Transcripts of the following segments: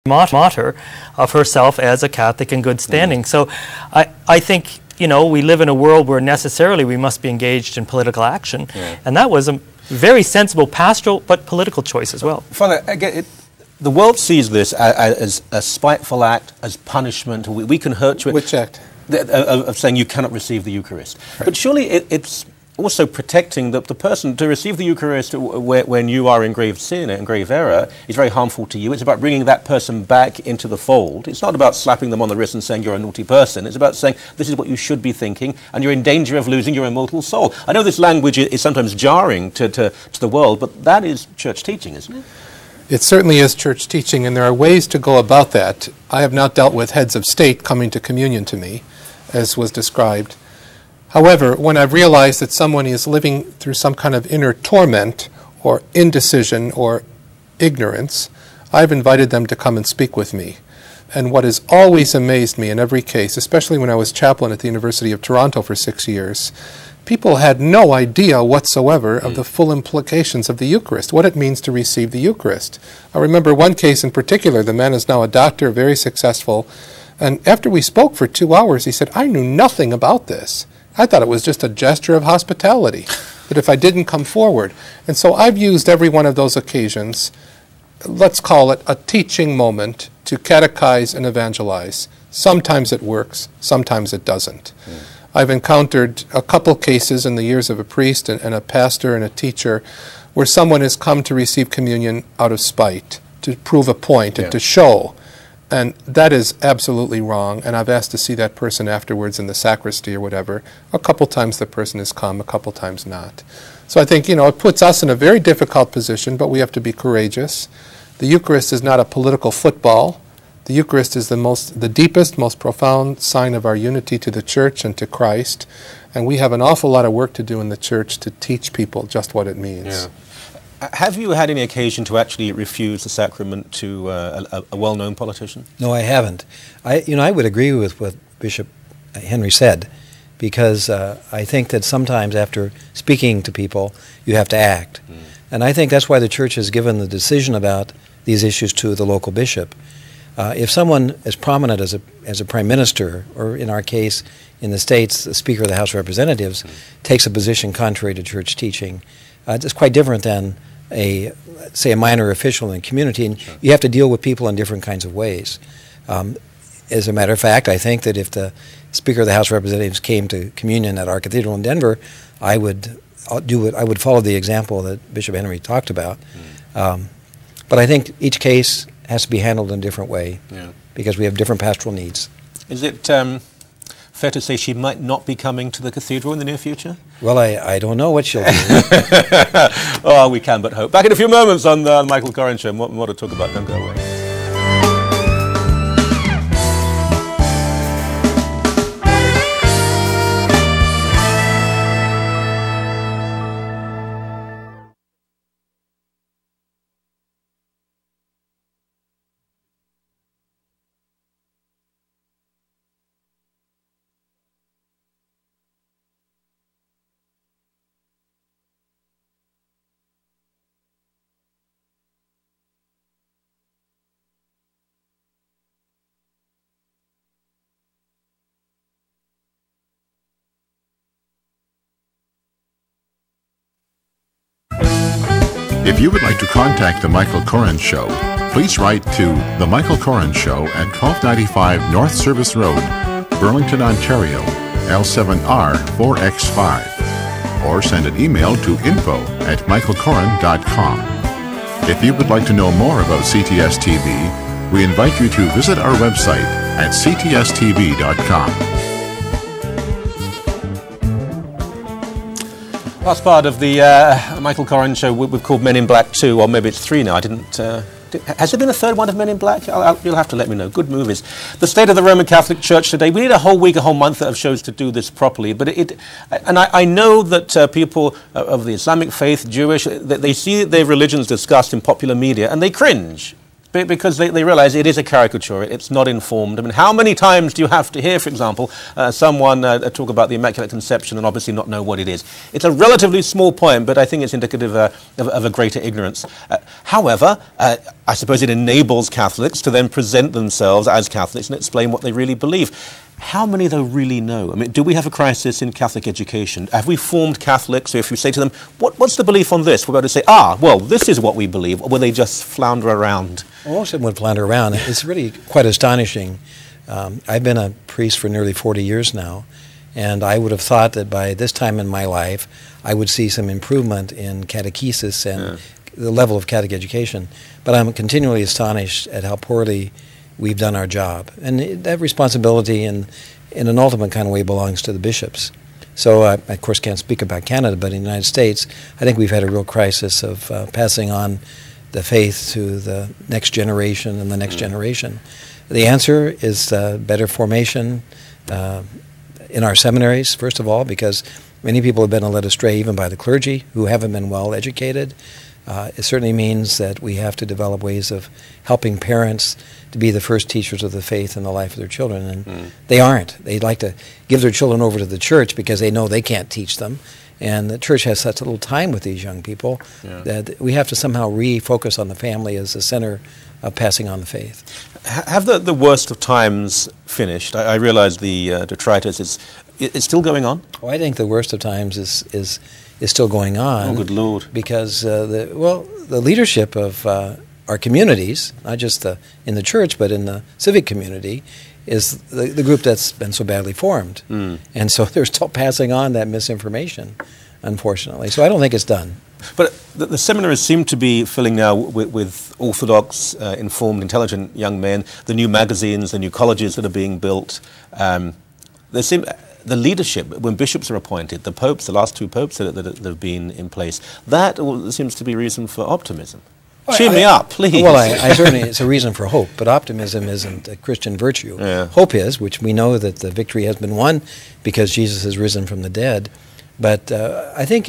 martyr of herself as a Catholic in good standing. So I think, you know, we live in a world where necessarily we must be engaged in political action. And that was a very sensible pastoral but political choice as well. Father, again, the world sees this as a spiteful act, as punishment. We can hurt you. Which act? Of saying you cannot receive the Eucharist. Right. But surely it's also protecting the person. To receive the Eucharist when you are in grave sin and grave error is very harmful to you. It's about bringing that person back into the fold. It's not about slapping them on the wrist and saying you're a naughty person. It's about saying this is what you should be thinking and you're in danger of losing your immortal soul. I know this language is sometimes jarring to the world, but that is church teaching, isn't it? It certainly is church teaching, and there are ways to go about that. I have not dealt with heads of state coming to communion to me, as was described. However, when I've realized that someone is living through some kind of inner torment or indecision or ignorance, I've invited them to come and speak with me. And what has always amazed me in every case, especially when I was chaplain at the University of Toronto for 6 years, people had no idea whatsoever of the full implications of the Eucharist, what it means to receive the Eucharist. I remember one case in particular. The man is now a doctor, very successful, and after we spoke for 2 hours, he said, I knew nothing about this. I thought it was just a gesture of hospitality, that if I didn't come forward. And so I've used every one of those occasions, let's call it a teaching moment, to catechize and evangelize. Sometimes it works, sometimes it doesn't. I've encountered a couple cases in the years of a priest and a pastor and a teacher where someone has come to receive communion out of spite, to prove a point and to show. And that is absolutely wrong, and I've asked to see that person afterwards in the sacristy or whatever. A couple times the person has come, a couple times not. So I think, you know, it puts us in a very difficult position, but we have to be courageous. The Eucharist is not a political football. The Eucharist is the deepest, most profound sign of our unity to the Church and to Christ, and we have an awful lot of work to do in the Church to teach people just what it means. Have you had any occasion to actually refuse the sacrament to a well-known politician? No, I haven't. I would agree with what Bishop Henry said, because I think that sometimes after speaking to people, you have to act. And I think that's why the Church has given the decision about these issues to the local bishop. If someone as prominent as a prime minister, or in our case, in the States, the Speaker of the House of Representatives, takes a position contrary to church teaching, it's quite different than say a minor official in the community, and you have to deal with people in different kinds of ways. As a matter of fact, I think that if the Speaker of the House of Representatives came to communion at our cathedral in Denver, I would follow the example that Bishop Henry talked about. But I think each case has to be handled in a different way, because we have different pastoral needs. Is it fair to say she might not be coming to the cathedral in the near future? Well, I don't know what she'll do. Oh, we can but hope. Back in a few moments on the Michael Coren Show. More to talk about. Don't go away. If you would like to contact The Michael Coren Show, please write to The Michael Coren Show at 1295 North Service Road, Burlington, Ontario, L7R4X5, or send an email to info@michaelcoren.com. If you would like to know more about CTS TV, we invite you to visit our website at ctstv.com. Last part of the Michael Coren Show we've called Men in Black 2, or maybe it's 3 now. I didn't... has there been a third one of Men in Black? You'll have to let me know. Good movies. The state of the Roman Catholic Church today. We need a whole week, a whole month of shows to do this properly. But I know that people of the Islamic faith, Jewish, they see their religions discussed in popular media and they cringe. Because they realize it is a caricature, it's not informed. I mean, how many times do you have to hear, for example, someone talk about the Immaculate Conception and obviously not know what it is? It's a relatively small point, but I think it's indicative of a greater ignorance. However, I suppose it enables Catholics to then present themselves as Catholics and explain what they really believe. How many, though, really know? I mean, do we have a crisis in Catholic education? Have we formed Catholics? So if you say to them, what's the belief on this? We're going to say, well, this is what we believe. Or will they just flounder around? Well, most of them would flounder around. It's really quite astonishing. I've been a priest for nearly 40 years now, and I would have thought that by this time in my life, I would see some improvement in catechesis and the level of Catholic education. But I'm continually astonished at how poorly we've done our job. And that responsibility in an ultimate kind of way belongs to the bishops. So I, of course, can't speak about Canada, but in the United States, I think we've had a real crisis of passing on the faith to the next generation and the next generation. The answer is better formation in our seminaries, first of all, because many people have been led astray even by the clergy who haven't been well educated. It certainly means that we have to develop ways of helping parents to be the first teachers of the faith in the life of their children, and they aren't. They like to give their children over to the church because they know they can't teach them, and the church has such little time with these young people that we have to somehow refocus on the family as the center of passing on the faith. Have the worst of times finished? I realize the detritus is still going on? Oh, I think the worst of times is still going on. Oh, good Lord. Because the leadership of our communities, not just in the church, but in the civic community, is the group that's been so badly formed. And so they're still passing on that misinformation, unfortunately. So I don't think it's done. But the seminaries seem to be filling now with orthodox, informed, intelligent young men, the new magazines, the new colleges that are being built. The leadership, when bishops are appointed, the popes, the last two popes that have been in place, that seems to be reason for optimism. Cheer me up, please. Well, I certainly, it's a reason for hope, but optimism isn't a Christian virtue. Hope is, which we know that the victory has been won because Jesus has risen from the dead. But I think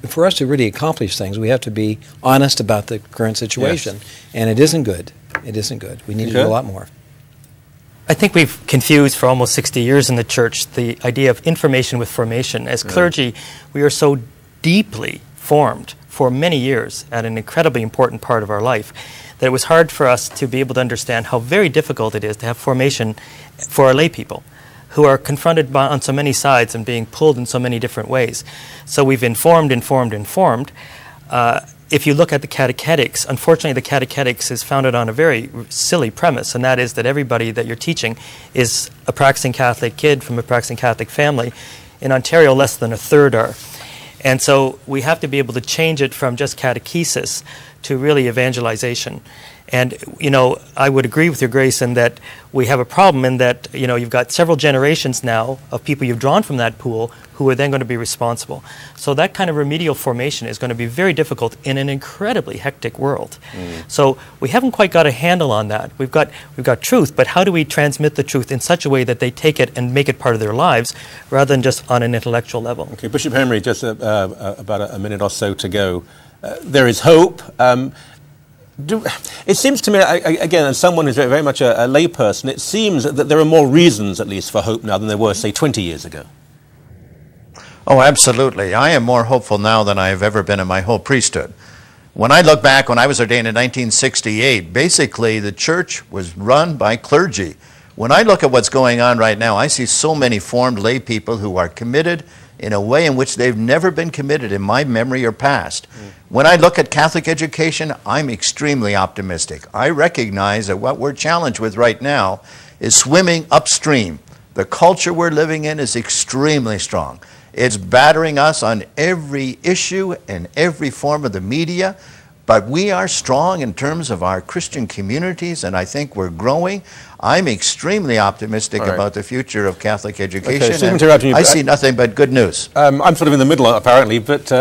for us to really accomplish things, we have to be honest about the current situation. And it isn't good. It isn't good. We need to do a lot more. I think we've confused for almost 60 years in the church the idea of information with formation. As clergy, we are so deeply formed for many years at an incredibly important part of our life that it was hard for us to be able to understand how very difficult it is to have formation for our lay people who are confronted on so many sides and being pulled in so many different ways. So we've informed. If you look at the catechetics, unfortunately the catechetics is founded on a very silly premise, and that is that everybody that you're teaching is a practicing Catholic kid from a practicing Catholic family. In Ontario, less than a third are. And so we have to be able to change it from just catechesis to really evangelization. And, you know, I would agree with your Grace in that we have a problem in that, you know, you've got several generations now of people you've drawn from that pool who are then going to be responsible. So that kind of remedial formation is going to be very difficult in an incredibly hectic world. So we haven't quite got a handle on that. We've got truth, but how do we transmit the truth in such a way that they take it and make it part of their lives rather than just on an intellectual level? Okay, Bishop Henry, just about a minute or so to go. There is hope. It seems to me, again, as someone who's very much a layperson, it seems that there are more reasons, at least, for hope now than there were, say, 20 years ago. Oh, absolutely. I am more hopeful now than I have ever been in my whole priesthood. When I look back, when I was ordained in 1968, basically the church was run by clergy. When I look at what's going on right now, I see so many formed lay people who are committed in a way in which they've never been committed in my memory or past. When I look at Catholic education, I'm extremely optimistic. I recognize that what we're challenged with right now is swimming upstream. The culture we're living in is extremely strong. It's battering us on every issue and every form of the media, but we are strong in terms of our Christian communities, and I think we're growing. I'm extremely optimistic about the future of Catholic education. Okay, I see nothing but good news. I'm sort of in the middle, apparently, but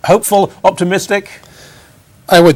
hopeful, optimistic? I would